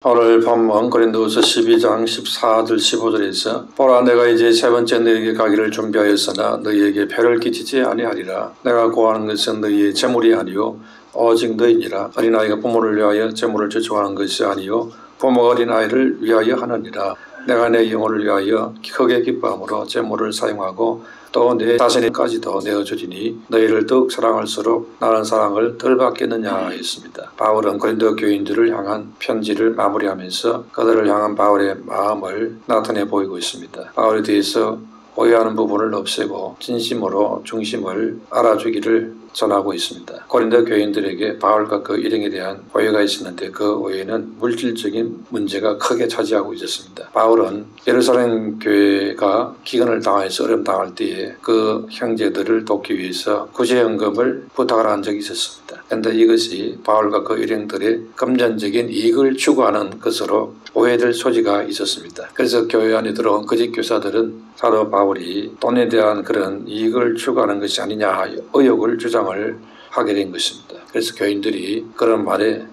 오늘 본문 고린도후서 12장 14절 15절에서 보라 내가 이제 세 번째 너희에게 가기를 준비하였으나 너희에게 폐를 끼치지 아니하리라. 내가 구하는 것은 너희의 재물이 아니요 오직 너희니라. 어린아이가 부모를 위하여 재물을 저축하는 것이 아니요 부모가 어린아이를 위하여 하느니라. 내가 내 영혼을 위하여 크게 기뻐함으로 재물을 사용하고 또 내 자신까지도 내어주리니 너희를 더욱 사랑할수록 나는 사랑을 덜 받겠느냐 했습니다. 바울은 고린도 교인들을 향한 편지를 마무리하면서 그들을 향한 바울의 마음을 나타내 보이고 있습니다. 바울에 대해서 오해하는 부분을 없애고 진심으로 중심을 알아주기를 전하고 있습니다. 고린도 교인들에게 바울과 그 일행에 대한 오해가 있었는데 그 오해는 물질적인 문제가 크게 차지하고 있었습니다. 바울은 예루살렘 교회가 기근을 당해서 어려움 당할 때에 그 형제들을 돕기 위해서 구제연금을 부탁을 한 적이 있었습니다. 그런데 이것이 바울과 그 일행들의 금전적인 이익을 추구하는 것으로 오해될 소지가 있었습니다. 그래서 교회 안에 들어온 거짓 교사들은 사도 바울이 돈에 대한 그런 이익을 추구하는 것이 아니냐 의혹을 주장을 하게 된 것입니다. 그래서 교인들이 그런 말에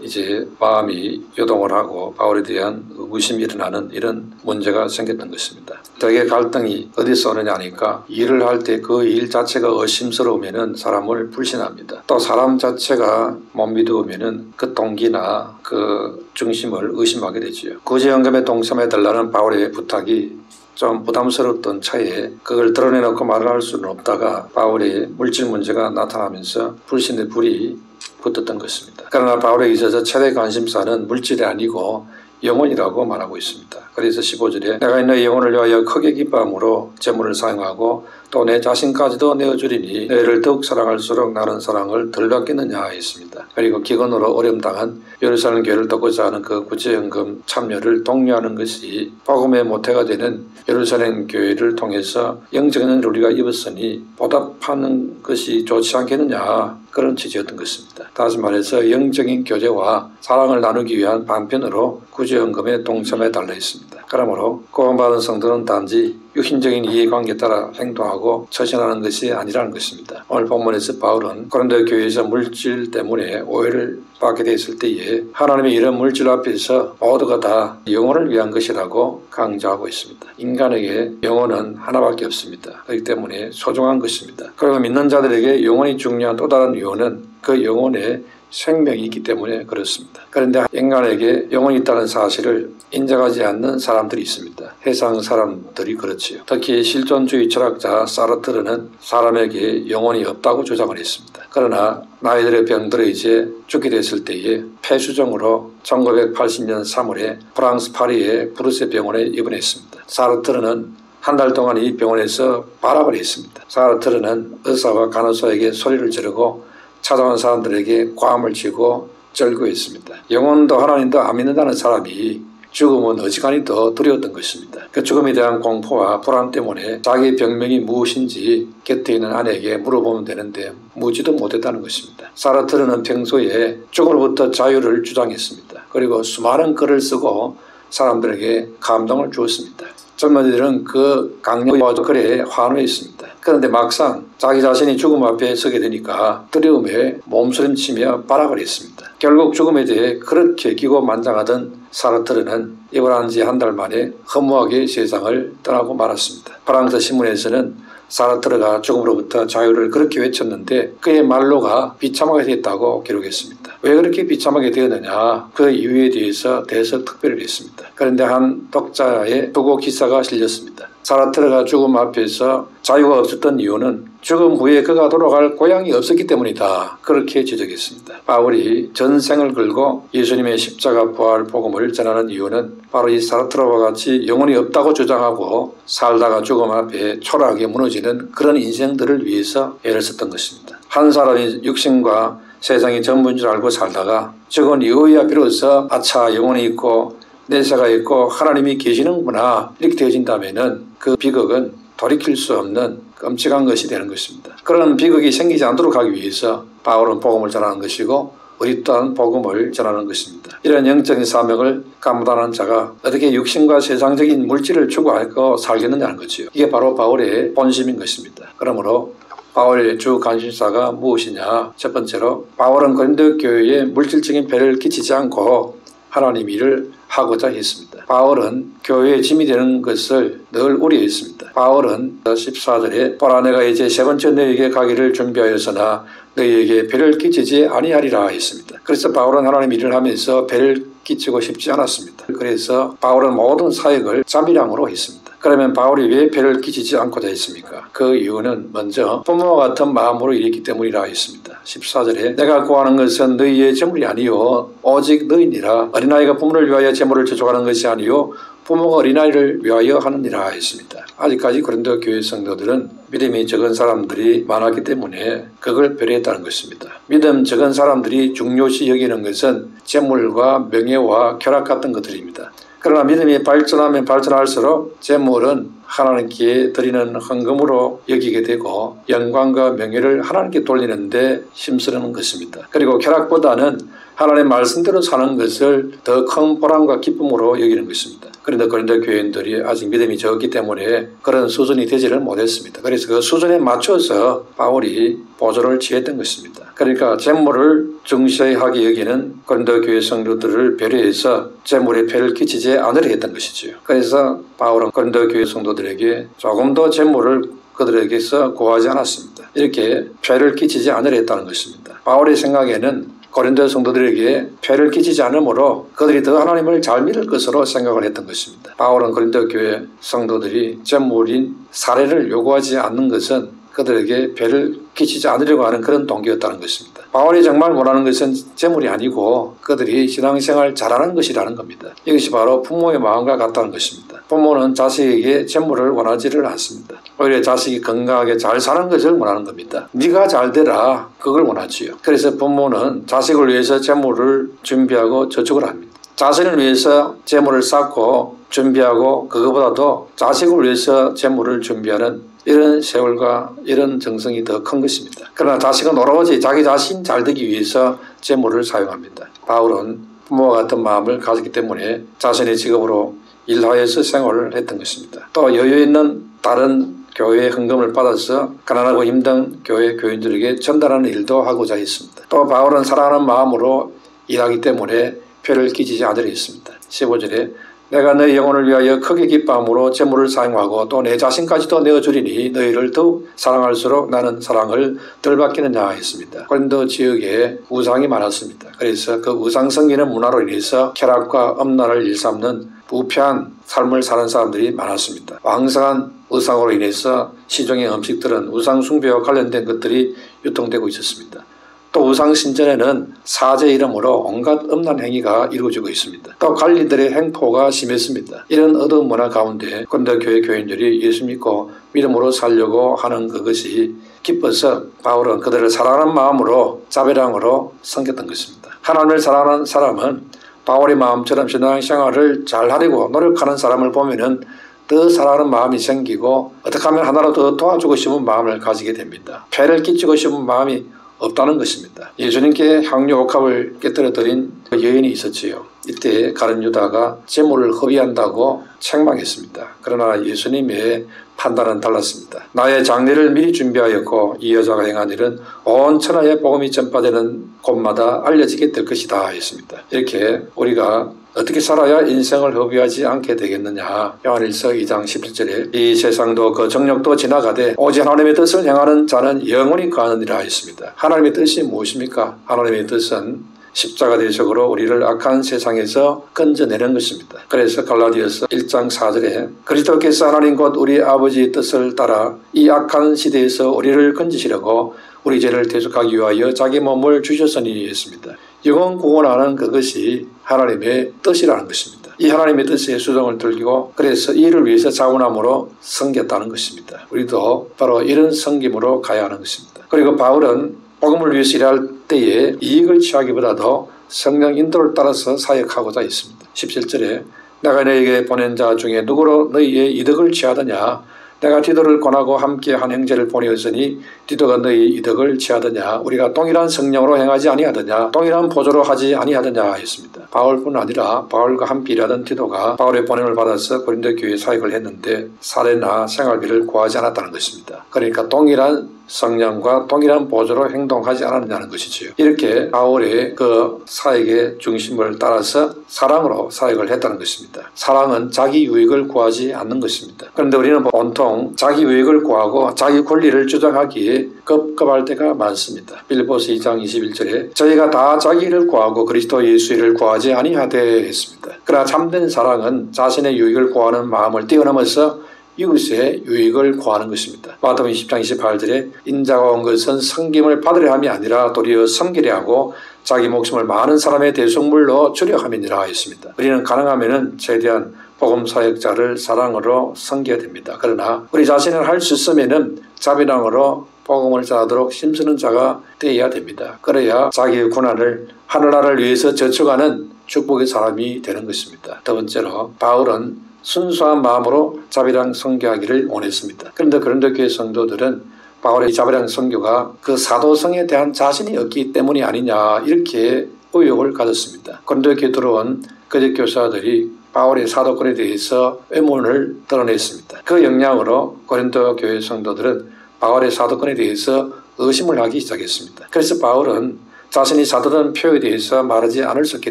이제 마음이 요동을 하고 바울에 대한 의구심이 일어나는 이런 문제가 생겼던 것입니다. 대개 갈등이 어디서 오느냐 하니까 일을 할 때 그 일 자체가 의심스러우면 사람을 불신합니다. 또 사람 자체가 못 믿으면 그 동기나 그 중심을 의심하게 되지요. 구제연금에 동참해달라는 바울의 부탁이 좀 부담스러웠던 차에 그걸 드러내놓고 말을 할 수는 없다가 바울의 물질 문제가 나타나면서 불신의 불이 붙었던 것입니다. 그러나 바울에게 있어서 최대 관심사는 물질이 아니고 영혼이라고 말하고 있습니다. 그래서 15절에 내가 너희 영혼을 위하여 크게 기뻐함으로 재물을 사용하고 또 내 자신까지도 내어주리니 너희를 더욱 사랑할수록 나는 사랑을 덜 받겠느냐 했습니다. 그리고 기근으로 어려움당한 예루살렘 교회를 돕고자 하는 그 구제연금 참여를 독려하는 것이 복음의 모태가 되는 예루살렘 교회를 통해서 영적인 우리가 입었으니 보답하는 것이 좋지 않겠느냐 그런 취지였던 것입니다. 다시 말해서 영적인 교제와 사랑을 나누기 위한 방편으로 구제연금에 동참해 달라 했습니다. 그러므로 구원받은 성도는 단지 육신적인 이해관계에 따라 행동하고 처신하는 것이 아니라는 것입니다. 오늘 본문에서 바울은 고린도 교회에서 물질 때문에 오해를 받게 되었을 때에 하나님의 이런 물질 앞에서 모두가 다 영혼을 위한 것이라고 강조하고 있습니다. 인간에게 영혼은 하나밖에 없습니다. 그렇기 때문에 소중한 것입니다. 그리고 믿는 자들에게 영혼이 중요한 또 다른 이유는 그 영혼의 생명이 있기 때문에 그렇습니다. 그런데 인간에게 영혼이 있다는 사실을 인정하지 않는 사람들이 있습니다. 해상 사람들이 그렇지요. 특히 실존주의 철학자 사르트르는 사람에게 영혼이 없다고 주장을 했습니다. 그러나 나이들의 병들어 이제 죽게 됐을 때에 폐수종으로 1980년 3월에 프랑스 파리의 브루세 병원에 입원했습니다. 사르트르는 한 달 동안 이 병원에서 발악을 했습니다. 사르트르는 의사와 간호사에게 소리를 지르고 찾아온 사람들에게 고함을 치고 절구했습니다. 영혼도 하나님도 안 믿는다는 사람이 죽음은 어지간히 더 두려웠던 것입니다. 그 죽음에 대한 공포와 불안 때문에 자기 병명이 무엇인지 곁에 있는 아내에게 물어보면 되는데 묻지도 못했다는 것입니다. 사르트르는 평소에 죽음으로부터 자유를 주장했습니다. 그리고 수많은 글을 쓰고 사람들에게 감동을 주었습니다. 젊은이들은 그 강력과 글에 환호했습니다. 그런데 막상 자기 자신이 죽음 앞에 서게 되니까 두려움에 몸부림치며 발악을 했습니다. 결국 죽음에 대해 그렇게 기고만장하던 사르트르는 입원한 지 한 달 만에 허무하게 세상을 떠나고 말았습니다. 프랑스 신문에서는 사르트르가 죽음으로부터 자유를 그렇게 외쳤는데 그의 말로가 비참하게 됐다고 기록했습니다. 왜 그렇게 비참하게 되었느냐 그 이유에 대해서 대설특별을 했습니다. 그런데 한 독자의 투고 기사가 실렸습니다. 사르트르가 죽음 앞에서 자유가 없었던 이유는 죽음 후에 그가 돌아갈 고향이 없었기 때문이다. 그렇게 지적했습니다. 바울이 전생을 걸고 예수님의 십자가 부활 복음을 전하는 이유는 바로 이 사르트르와 같이 영혼이 없다고 주장하고 살다가 죽음 앞에 초라하게 무너지는 그런 인생들을 위해서 애를 썼던 것입니다. 한 사람이 육신과 세상이 전부인 줄 알고 살다가 죽은 이후에야 비로소 아차 영혼이 있고 내세가 있고 하나님이 계시는구나 이렇게 되어진다면 그 비극은 돌이킬 수 없는 끔찍한 것이 되는 것입니다. 그런 비극이 생기지 않도록 하기 위해서 바울은 복음을 전하는 것이고 우리 또한 복음을 전하는 것입니다. 이런 영적인 사명을 감당하는 자가 어떻게 육신과 세상적인 물질을 추구하고 살겠느냐는 거지요. 이게 바로 바울의 본심인 것입니다. 그러므로 바울의 주 관심사가 무엇이냐? 첫 번째로 바울은 고린도 교회에 물질적인 배를 끼치지 않고 하나님 일을 하고자 했습니다. 바울은 교회의 짐이 되는 것을 늘 우려했습니다. 바울은 14절에 보라 내가 이제 세 번째 너희에게 가기를 준비하였으나 너희에게 배를 끼치지 아니하리라 했습니다. 그래서 바울은 하나님 일을 하면서 배를 끼치고 싶지 않았습니다. 그래서 바울은 모든 사역을 자비량으로 했습니다. 그러면 바울이 왜 배를 끼치지 않고자 했습니까? 그 이유는 먼저 부모와 같은 마음으로 일했기 때문이라 했습니다. 14절에 내가 구하는 것은 너희의 재물이 아니요 오직 너희니라. 어린아이가 부모를 위하여 재물을 저축하는 것이 아니요 부모가 어린아이를 위하여 하느니라 했습니다. 아직까지 고린도 교회 성도들은 믿음이 적은 사람들이 많았기 때문에 그걸 배려했다는 것입니다. 믿음 적은 사람들이 중요시 여기는 것은 재물과 명예와 쾌락 같은 것들입니다. 그러나 믿음이 발전하면 발전할수록 재물은 하나님께 드리는 헌금으로 여기게 되고 영광과 명예를 하나님께 돌리는데 힘쓰는 것입니다. 그리고 쾌락보다는 하나님의 말씀대로 사는 것을 더 큰 보람과 기쁨으로 여기는 것입니다. 그런데 고린도 교인들이 아직 믿음이 적었기 때문에 그런 수준이 되지를 못했습니다. 그래서 그 수준에 맞춰서 바울이 보조를 취했던 것입니다. 그러니까 재물을 중시하게 여기는 고린도 교회 성도들을 배려해서 재물에 폐를 끼치지 않으려 했던 것이지요. 그래서 바울은 고린도 교회 성도들에게 조금 더 재물을 그들에게서 구하지 않았습니다. 이렇게 폐를 끼치지 않으려 했다는 것입니다. 바울의 생각에는 고린도 성도들에게 폐를 끼치지 않으므로 그들이 더 하나님을 잘 믿을 것으로 생각을 했던 것입니다. 바울은 고린도 교회 성도들이 재물인 사례를 요구하지 않는 것은 그들에게 폐를 끼치지 않으려고 하는 그런 동기였다는 것입니다. 바울이 정말 원하는 것은 재물이 아니고 그들이 신앙생활 잘하는 것이라는 겁니다. 이것이 바로 부모의 마음과 같다는 것입니다. 부모는 자식에게 재물을 원하지를 않습니다. 오히려 자식이 건강하게 잘 사는 것을 원하는 겁니다. 네가 잘 되라 그걸 원하지요. 그래서 부모는 자식을 위해서 재물을 준비하고 저축을 합니다. 자신을 위해서 재물을 쌓고 준비하고 그것보다도 자식을 위해서 재물을 준비하는 이런 세월과 이런 정성이 더 큰 것입니다. 그러나 자식은 오로지 자기 자신 잘 되기 위해서 재물을 사용합니다. 바울은 부모와 같은 마음을 가졌기 때문에 자신의 직업으로 일하여서 생활을 했던 것입니다. 또 여유 있는 다른 교회의 헌금을 받아서 가난하고 힘든 교회 교인들에게 전달하는 일도 하고자 했습니다. 또 바울은 사랑하는 마음으로 일하기 때문에 폐를 끼치지 않으려 했습니다. 15절에 내가 너희 영혼을 위하여 크게 기뻐함으로 재물을 사용하고 또 내 자신까지도 내어주리니 너희를 더욱 사랑할수록 나는 사랑을 덜 받기느냐 했습니다. 고린도 지역에 우상이 많았습니다. 그래서 그 우상 섬기는 문화로 인해서 쾌락과 엄란을 일삼는 부패한 삶을 사는 사람들이 많았습니다. 왕성한 우상으로 인해서 시중의 음식들은 우상 숭배와 관련된 것들이 유통되고 있었습니다. 또 우상 신전에는 사제 이름으로 온갖 음란 행위가 이루어지고 있습니다. 또 관리들의 행포가 심했습니다. 이런 어두운 문화 가운데 고린도 교회 교인들이 예수 믿고 믿음으로 살려고 하는 그것이 기뻐서 바울은 그들을 사랑하는 마음으로 자비량으로 섬겼던 것입니다. 하나님을 사랑하는 사람은 바울의 마음처럼 신앙생활을 잘하려고 노력하는 사람을 보면은 더 사랑하는 마음이 생기고 어떻게 하면 하나로 더 도와주고 싶은 마음을 가지게 됩니다. 폐를 끼치고 싶은 마음이 없다는 것입니다. 예수님께 향유 옥합을 깨뜨려 드린 여인이 있었지요. 이때 가룟 유다가 재물을 허비한다고 책망했습니다. 그러나 예수님의 판단은 달랐습니다. 나의 장례를 미리 준비하였고 이 여자가 행한 일은 온 천하에 복음이 전파되는 곳마다 알려지게 될 것이다 했습니다. 이렇게 우리가 어떻게 살아야 인생을 허비하지 않게 되겠느냐. 요한일서 2장 17절에 이 세상도 그 정력도 지나가되 오직 하나님의 뜻을 행하는 자는 영원히 거하느니라 했습니다. 하나님의 뜻이 무엇입니까? 하나님의 뜻은 십자가 대속으로 우리를 악한 세상에서 건져내는 것입니다. 그래서 갈라디아서 1장 4절에 그리스도께서 하나님 곧 우리 아버지의 뜻을 따라 이 악한 시대에서 우리를 건지시려고 우리 죄를 대속하기 위하여 자기 몸을 주셨으니 했습니다. 영원 구원하는 그것이 하나님의 뜻이라는 것입니다. 이 하나님의 뜻에 수정을 들고 그래서 이를 위해서 자원함으로 섬겼다는 것입니다. 우리도 바로 이런 섬김으로 가야 하는 것입니다. 그리고 바울은 복음을 위해서 일할 때에 이익을 취하기보다도 성령 인도를 따라서 사역하고자 했습니다. 17절에 내가 너희에게 보낸 자 중에 누구로 너희의 이득을 취하더냐 내가 디도를 권하고 함께 한 형제를 보내었으니 디도가 너희 이덕을 취하더냐 우리가 동일한 성령으로 행하지 아니하더냐 동일한 보조로 하지 아니하더냐 했습니다. 바울뿐 아니라 바울과 함께 일하던 디도가 바울의 보냄을 받아서 고린도 교회에 사역을 했는데 사례나 생활비를 구하지 않았다는 것입니다. 그러니까 동일한 성령과 동일한 보조로 행동하지 않았느냐는 것이지요. 이렇게 바울의 그 사역의 중심을 따라서 사랑으로 사역을 했다는 것입니다. 사랑은 자기 유익을 구하지 않는 것입니다. 그런데 우리는 온통 자기 유익을 구하고 자기 권리를 주장하기에 급급할 때가 많습니다. 빌립보서 2장 21절에 저희가 다 자기를 구하고 그리스도 예수의 일을 구하지 아니하되 했습니다. 그러나 참된 사랑은 자신의 유익을 구하는 마음을 뛰어넘어서 이웃의 유익을 구하는 것입니다. 마태복음 10장 28절에 인자가 온 것은 섬김을 받으려 함이 아니라 도리어 섬기려 하고 자기 목숨을 많은 사람의 대속물로 주려 함이니라 했습니다. 우리는 가능하면 최대한 복음 사역자를 사랑으로 섬겨야 됩니다. 그러나 우리 자신을 할 수 있으면 자비랑으로 복음을 전하도록 힘쓰는 자가 되어야 됩니다. 그래야 자기의 고난을 하늘나라를 위해서 저축하는 축복의 사람이 되는 것입니다. 두 번째로 바울은 순수한 마음으로 자비랑 선교하기를 원했습니다. 그런데 고린도 교회 성도들은 바울의 자비랑 선교가 그 사도성에 대한 자신이 없기 때문이 아니냐 이렇게 의혹을 가졌습니다. 고린도 교회에 들어온 거짓 교사들이 바울의 사도권에 대해서 의문을 드러냈습니다. 그 영향으로 고린도 교회 성도들은 바울의 사도권에 대해서 의심을 하기 시작했습니다. 그래서 바울은 자신이 사도된 표에 대해서 말하지 않을 수 있게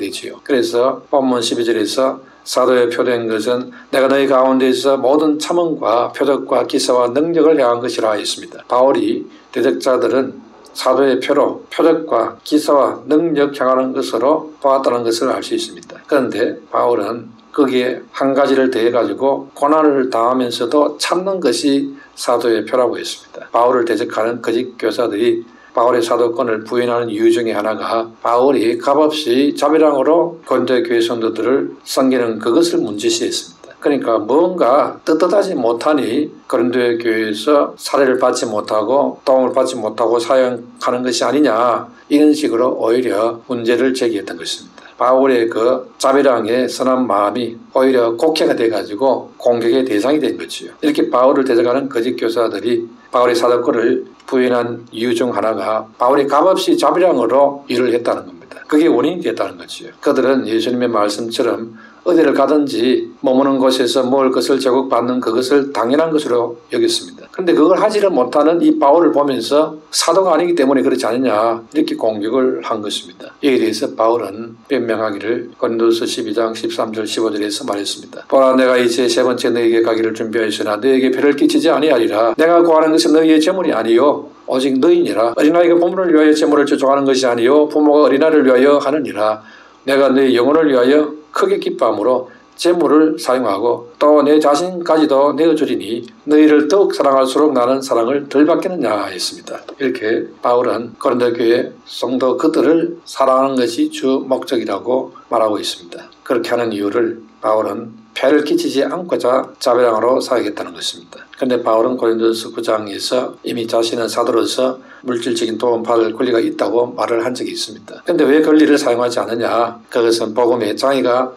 되지요. 그래서 본문 12절에서 사도에 표된 것은 내가 너희 가운데서 모든 참음과 표적과 기사와 능력을 행한 것이라 했습니다. 바울이 대적자들은 사도의 표로 표적과 기사와 능력 행하는 것으로 보았다는 것을 알 수 있습니다. 그런데 바울은 거기에 한 가지를 더해가지고 고난을 당하면서도 참는 것이 사도의 표라고 했습니다. 바울을 대적하는 거짓 교사들이 바울의 사도권을 부인하는 이유 중에 하나가 바울이 값없이 자비랑으로 고린도 교회 성도들을 섬기는 그것을 문제시했습니다. 그러니까 뭔가 떳떳하지 못하니 고린도 교회에서 사례를 받지 못하고 도움을 받지 못하고 사용하는 것이 아니냐 이런 식으로 오히려 문제를 제기했던 것입니다. 바울의 그 자비랑의 선한 마음이 오히려 곡해가 돼가지고 공격의 대상이 된 거지요. 이렇게 바울을 대적하는 거짓 교사들이 바울의 사도권을 부인한 이유 중 하나가 바울이 값없이 자비랑으로 일을 했다는 겁니다. 그게 원인이 됐다는 거지요. 그들은 예수님의 말씀처럼 어디를 가든지 머무는 곳에서 먹을 것을 제공받는 그것을 당연한 것으로 여겼습니다. 그런데 그걸 하지를 못하는 이 바울을 보면서 사도가 아니기 때문에 그렇지 않느냐 이렇게 공격을 한 것입니다. 이에 대해서 바울은 변명하기를 고린도서 12장 13절 15절에서 말했습니다. 보라 내가 이제 세 번째 너희에게 가기를 준비하였으나 너희에게 배를 끼치지 아니하리라. 내가 구하는 것은 너희의 재물이 아니요 오직 너희니라. 어린아이가 부모를 위하여 재물을 저축하는 것이 아니요 부모가 어린아이를 위하여 하느니라. 내가 너희 영혼을 위하여 크게 기뻐함으로 재물을 사용하고 또 내 자신까지도 내어주리니 너희를 더욱 사랑할수록 나는 사랑을 덜 받겠느냐 했습니다. 이렇게 바울은 고린도 교회 성도 그들을 사랑하는 것이 주 목적이라고 말하고 있습니다. 그렇게 하는 이유를 바울은 폐를 끼치지 않고자 자비랑으로 사역했다는 것입니다. 그런데 바울은 고린도서 9장에서 이미 자신은 사도로서 물질적인 도움 받을 권리가 있다고 말을 한 적이 있습니다. 그런데 왜 권리를 사용하지 않느냐? 그것은 복음의 장애가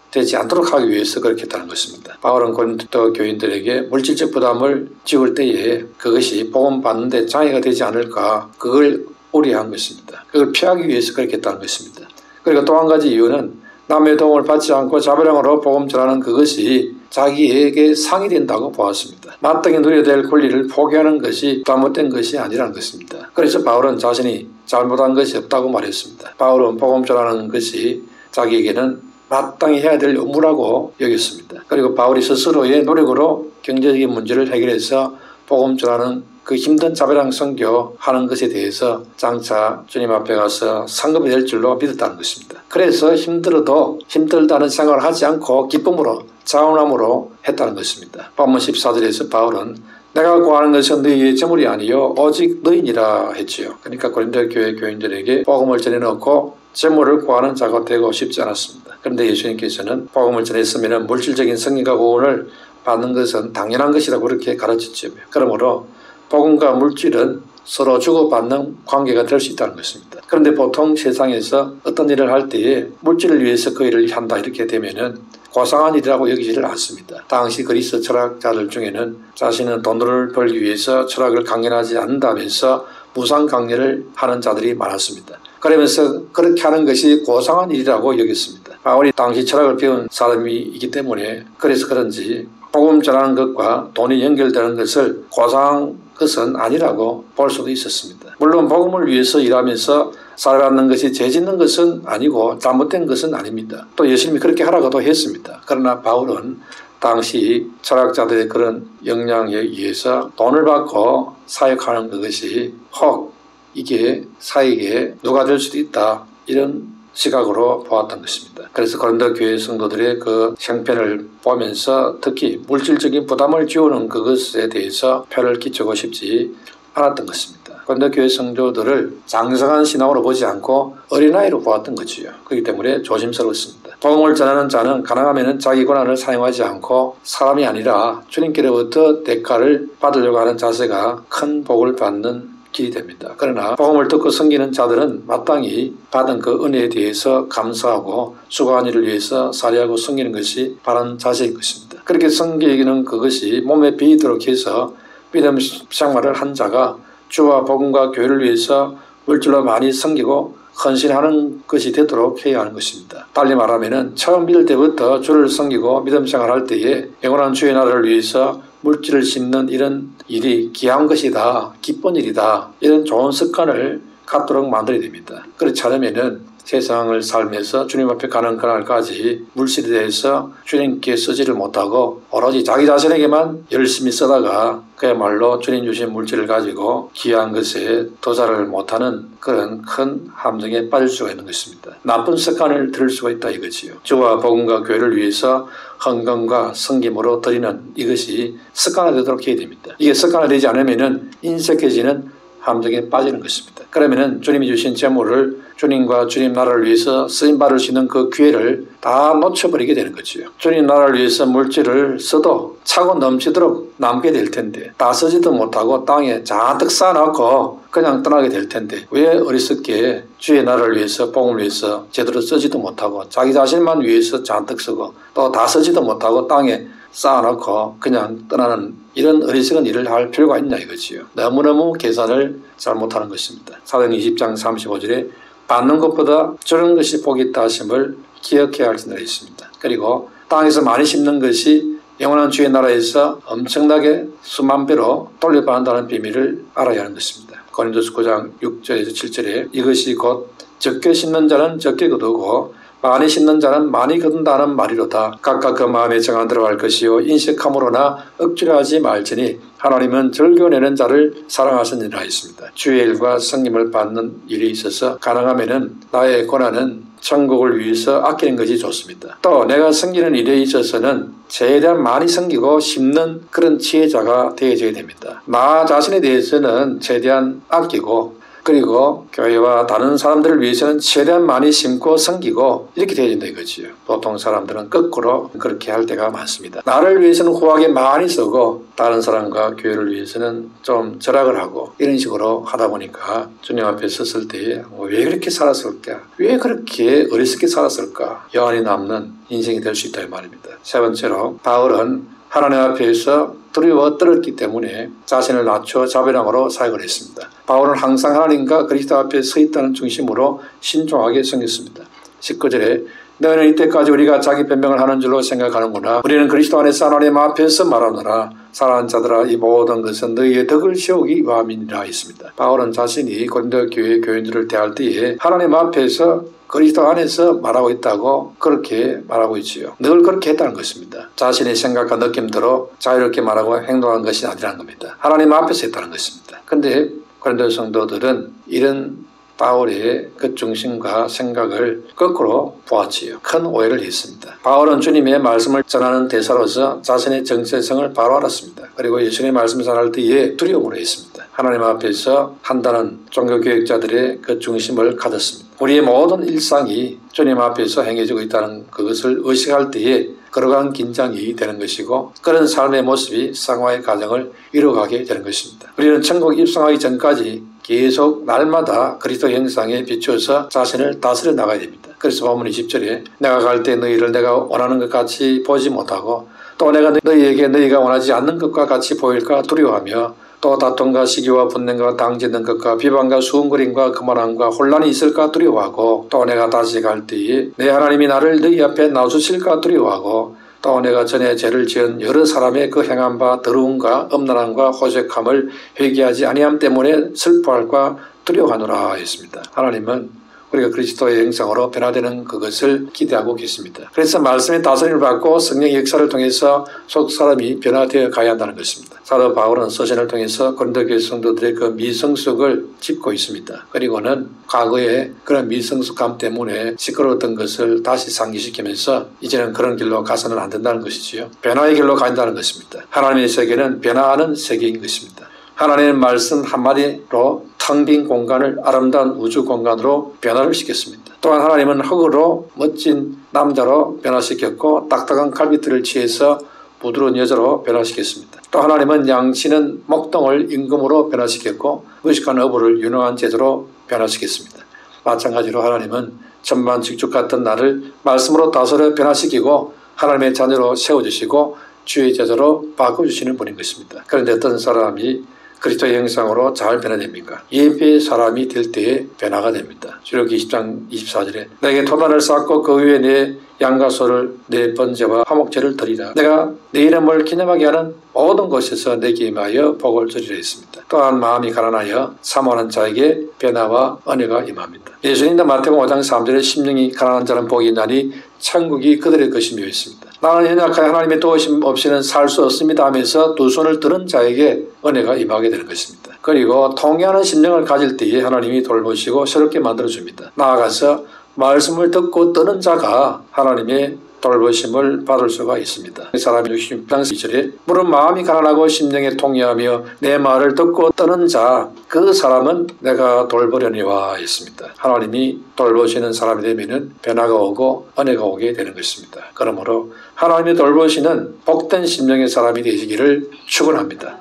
되지 않도록 하기 위해서 그렇게 했다는 것입니다. 바울은 고린도 교인들에게 물질적 부담을 지울 때에 그것이 복음 받는 데 장애가 되지 않을까 그걸 우려한 것입니다. 그걸 피하기 위해서 그렇게 했다는 것입니다. 그리고 또 한 가지 이유는 남의 도움을 받지 않고 자비랑으로 복음 전하는 그것이 자기에게 상이 된다고 보았습니다. 마땅히 누려야 될 권리를 포기하는 것이 잘못된 것이 아니라는 것입니다. 그래서 바울은 자신이 잘못한 것이 없다고 말했습니다. 바울은 복음 전하는 것이 자기에게는 마땅히 해야 될 업무라고 여겼습니다. 그리고 바울이 스스로의 노력으로 경제적인 문제를 해결해서 복음 전하는 그 힘든 자비랑 선교하는 것에 대해서 장차 주님 앞에 가서 상급이 될 줄로 믿었다는 것입니다. 그래서 힘들어도 힘들다는 생각을 하지 않고 기쁨으로 자원함으로 했다는 것입니다. 본문 14절에서 바울은 내가 구하는 것은 너희의 재물이 아니요 오직 너희니라 했지요. 그러니까 고린도 교회 교인들에게 복음을 전해놓고 재물을 구하는 자가 되고 싶지 않았습니다. 그런데 예수님께서는 복음을 전했으면 물질적인 승리가 구원을 받는 것은 당연한 것이라고 그렇게 가르쳤죠. 그러므로 복음과 물질은 서로 주고받는 관계가 될 수 있다는 것입니다. 그런데 보통 세상에서 어떤 일을 할 때에 물질을 위해서 그 일을 한다 이렇게 되면은 고상한 일이라고 여기지를 않습니다. 당시 그리스 철학자들 중에는 자신은 돈을 벌기 위해서 철학을 강연하지 않는다면서 무상 강연을 하는 자들이 많았습니다. 그러면서 그렇게 하는 것이 고상한 일이라고 여겼습니다. 바울이 당시 철학을 배운 사람이기 때문에 그래서 그런지 복음 전하는 것과 돈이 연결되는 것을 고상한 것은 아니라고 볼 수도 있었습니다. 물론 복음을 위해서 일하면서 살아가는 것이 죄 짓는 것은 아니고 잘못된 것은 아닙니다. 또 예수님이 그렇게 하라고도 했습니다. 그러나 바울은 당시 철학자들의 그런 영향에 의해서 돈을 받고 사역하는 것이 혹 이게 사역에 누가 될 수도 있다 이런 시각으로 보았던 것입니다. 그래서 고린도 교회 성도들의 그 형편을 보면서 특히 물질적인 부담을 지우는 그것에 대해서 표를 끼치고 싶지 않았던 것입니다. 고린도 교회 성도들을 장성한 신앙으로 보지 않고 어린아이로 보았던 거지요. 그렇기 때문에 조심스러웠습니다. 복음을 전하는 자는 가능하면 자기 권한을 사용하지 않고 사람이 아니라 주님께로부터 대가를 받으려고 하는 자세가 큰 복을 받는 길이 됩니다. 그러나 복음을 듣고 섬기는 자들은 마땅히 받은 그 은혜에 대해서 감사하고 수고한 일을 위해서 살해하고 섬기는 것이 바른 자세인 것입니다. 그렇게 섬기는 그것이 몸에 배이도록 해서 믿음 생활을 한 자가 주와 복음과 교회를 위해서 물질로 많이 섬기고 헌신하는 것이 되도록 해야 하는 것입니다. 달리 말하면 처음 믿을 때부터 주를 섬기고 믿음 생활할 때에 영원한 주의 나라를 위해서 물질을 심는 이런 일이 귀한 것이다, 기쁜 일이다, 이런 좋은 습관을 갖도록 만들어야 됩니다. 그렇지 않으면 세상을 살면서 주님 앞에 가는 그날까지 물질에 대해서 주님께 쓰지를 못하고 오로지 자기 자신에게만 열심히 쓰다가 그야말로 주님 주신 물질을 가지고 귀한 것에 도달을 못하는 그런 큰 함정에 빠질 수가 있는 것입니다. 나쁜 습관을 들을 수가 있다 이거지요. 주와 복음과 교회를 위해서 헌금과 섬김으로 드리는 이것이 습관화되도록 해야 됩니다. 이게 습관화되지 않으면 인색해지는 함정에 빠지는 것입니다. 그러면은 주님이 주신 재물을 주님과 주님 나라를 위해서 쓰임받을 수 있는 그 기회를 다 놓쳐버리게 되는 거죠. 주님 나라를 위해서 물질을 써도 차고 넘치도록 남게 될 텐데 다 쓰지도 못하고 땅에 잔뜩 쌓아놓고 그냥 떠나게 될 텐데 왜 어리석게 주의 나라를 위해서 복음을 위해서 제대로 쓰지도 못하고 자기 자신만 위해서 잔뜩 쓰고 또 다 쓰지도 못하고 땅에 쌓아놓고 그냥 떠나는 이런 어리석은 일을 할 필요가 있냐 이거지요. 너무너무 계산을 잘못하는 것입니다. 사도행 20장 35절에 받는 것보다 주는 것이 복이 있다 하심을 기억해야 할 줄을 있습니다. 그리고 땅에서 많이 심는 것이 영원한 주의 나라에서 엄청나게 수만 배로 돌려받는다는 비밀을 알아야 하는 것입니다. 고린도서 9장 6절에서 7절에 이것이 곧 적게 심는 자는 적게 거두고 많이 심는 자는 많이 거둔다는 말이로다. 각각 그 마음에 정한 대로 할 것이요 인색함으로나 억지로 하지 말지니 하나님은 즐겨내는 자를 사랑하시느니라 했습니다. 주의 일과 성김을 받는 일이 있어서 가능하면은 나의 권한은 천국을 위해서 아끼는 것이 좋습니다. 또 내가 섬기는 일에 있어서는 최대한 많이 섬기고 심는 그런 지혜자가 되어져야 됩니다. 나 자신에 대해서는 최대한 아끼고 그리고 교회와 다른 사람들을 위해서는 최대한 많이 심고 섬기고 이렇게 되어야 된다 이거지요. 보통 사람들은 거꾸로 그렇게 할 때가 많습니다. 나를 위해서는 후하게 많이 쓰고 다른 사람과 교회를 위해서는 좀 절약을 하고 이런 식으로 하다 보니까 주님 앞에 섰을 때에 왜 그렇게 살았을까? 왜 그렇게 어리석게 살았을까? 여한이 남는 인생이 될 수 있다 이 말입니다. 세 번째로 바울은 하나님 앞에서 두려워 떨었기 때문에 자신을 낮춰 자비랑으로 사역을 했습니다. 바울은 항상 하나님과 그리스도 앞에 서 있다는 중심으로 신중하게 섬겼습니다. 19절에 너희는 이때까지 우리가 자기 변명을 하는 줄로 생각하는구나. 우리는 그리스도 안에서 하나님 앞에서 말하노라. 사랑하는 자들아 이 모든 것은 너희의 덕을 세우기 위함이니라 했습니다. 바울은 자신이 고린도 교회 교인들을 대할 때에 하나님 앞에서 그리스도 안에서 말하고 있다고 그렇게 말하고 있지요. 늘 그렇게 했다는 것입니다. 자신의 생각과 느낌대로 자유롭게 말하고 행동한 것이 아니라는 겁니다. 하나님 앞에서 했다는 것입니다. 그런데 고린도 성도들은 이런 바울의 그 중심과 생각을 거꾸로 보았지요. 큰 오해를 했습니다. 바울은 주님의 말씀을 전하는 대사로서 자신의 정체성을 바로 알았습니다. 그리고 예수님의 말씀을 전할 때에 두려움으로 했습니다. 하나님 앞에서 한다는 종교개혁자들의 그 중심을 가졌습니다. 우리의 모든 일상이 주님 앞에서 행해지고 있다는 그것을 의식할 때에 걸어간 긴장이 되는 것이고 그런 삶의 모습이 상화의 가정을 이루어가게 되는 것입니다. 우리는 천국 입성하기 전까지 계속 날마다 그리스도 형상에 비추어서 자신을 다스려 나가야 됩니다. 그래서 본문 20절에 내가 갈 때 너희를 내가 원하는 것 같이 보지 못하고 또 내가 너희에게 너희가 원하지 않는 것과 같이 보일까 두려워하며 또 다툼과 시기와 분냄과 당짓는 것과 비방과 수군거림과 거만함과 혼란이 있을까 두려워하고 또 내가 다시 갈 때에 내 하나님이 나를 너희 앞에 나서실까 두려워하고 또 내가 전에 죄를 지은 여러 사람의 그 행한 바 더러움과 엄란함과 호색함을 회개하지 아니함 때문에 슬퍼할까 두려워하노라 했습니다. 하나님은 우리가 그리스도의 형상으로 변화되는 그것을 기대하고 계십니다. 그래서 말씀의 다스림을 받고 성령의 역사를 통해서 속사람이 변화되어 가야 한다는 것입니다. 사도 바울은 서신을 통해서 고린도 교회 성도들의 그 미성숙을 짚고 있습니다. 그리고는 과거의 그런 미성숙함 때문에 시끄러웠던 것을 다시 상기시키면서 이제는 그런 길로 가서는 안 된다는 것이지요. 변화의 길로 간다는 것입니다. 하나님의 세계는 변화하는 세계인 것입니다. 하나님의 말씀 한마디로 텅 빈 공간을 아름다운 우주 공간으로 변화를 시켰습니다. 또한 하나님은 흙으로 멋진 남자로 변화시켰고 딱딱한 갈비뼈를 취해서 부드러운 여자로 변화시켰습니다. 또 하나님은 양치는 목동을 임금으로 변화시켰고 무식한 어부를 유능한 제자로 변화시켰습니다. 마찬가지로 하나님은 천만직축 같은 나를 말씀으로 다스려 변화시키고 하나님의 자녀로 세워주시고 주의 제자로 바꿔주시는 분인 것입니다. 그런데 어떤 사람이 그리스도의 형상으로 잘 변화됩니까? 예배의 사람이 될 때에 변화가 됩니다. 출애굽기 20장 24절에 내게 토단을 쌓고 그 위에 내 양과 소를 내 번제와 화목제를 드리라. 내가 내 이름을 기념하게 하는 모든 곳에서 내게 임하여 복을 주리라 했습니다. 또한 마음이 가난하여 사모하는 자에게 변화와 은혜가 임합니다. 예수님도 마태복음 5장 3절에 심령이 가난한 자는 복이 있나니 천국이 그들의 것이며 있습니다. 나는 연약하여 하나님의 도우심 없이는 살 수 없습니다 하면서 두 손을 드는 자에게 은혜가 임하게 되는 것입니다. 그리고 통회하는 심령을 가질 때에 하나님이 돌보시고 새롭게 만들어줍니다. 나아가서 말씀을 듣고 뜨는 자가 하나님의 돌보심을 받을 수가 있습니다. 사람이 66장 2절에 물은 마음이 가난하고 심령에 통회하며 내 말을 듣고 뜨는 자 그 사람은 내가 돌보려니와 했습니다. 하나님이 돌보시는 사람이 되면 변화가 오고 은혜가 오게 되는 것입니다. 그러므로 하나님의 돌보시는 복된 심령의 사람이 되시기를 축원합니다.